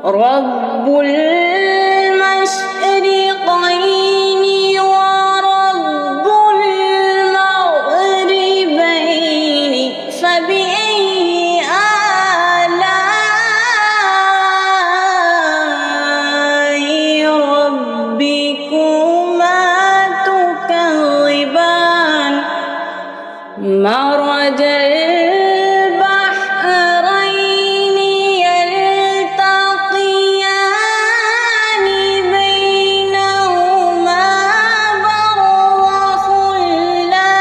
رب المشرقين ورب المغربين فبأي آلاء ربكما تكذبان مرج البحرين يلتقيان بينهما برزخ لا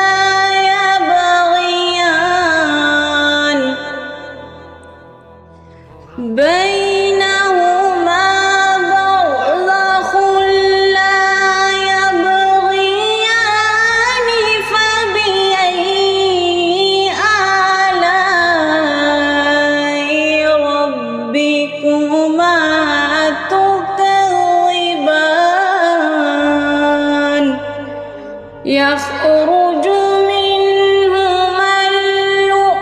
يبغيان فبأي آلاء ربكما تكذبان يخرج منهما اللؤلؤ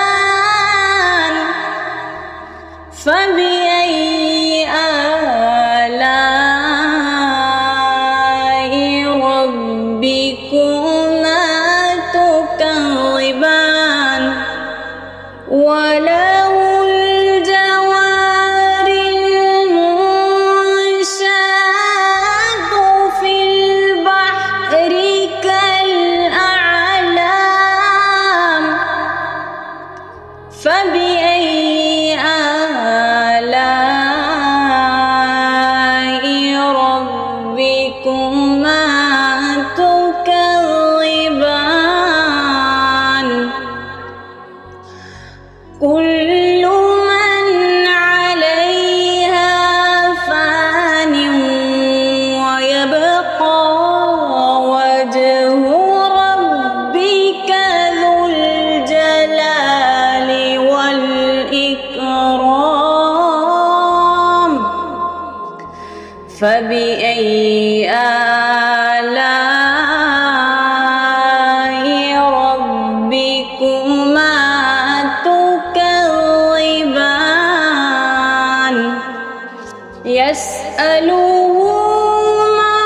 والمرجان فبأي آلاء ربكما تكذبان وله الجوار المنشآت في البحر كالأعلام فبأي آلاء ربكما تكذبان كل من عليها فان ويبقى وجه ربك ذو الجلال والإكرام فبأي آلاء ربكما تكذبان يسأله من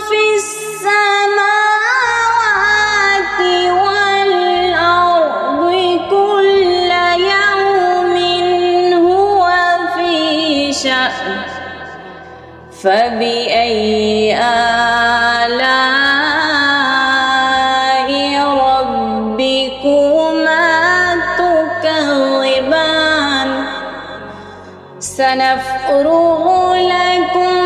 في السماوات والأرض كل يوم هو في شأن فبأي آلاء ربكما تكذبان سنفرغ لكم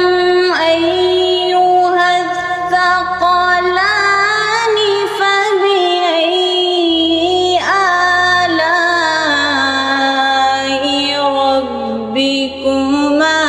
أيها الثقلان فبأي آلاء ربكما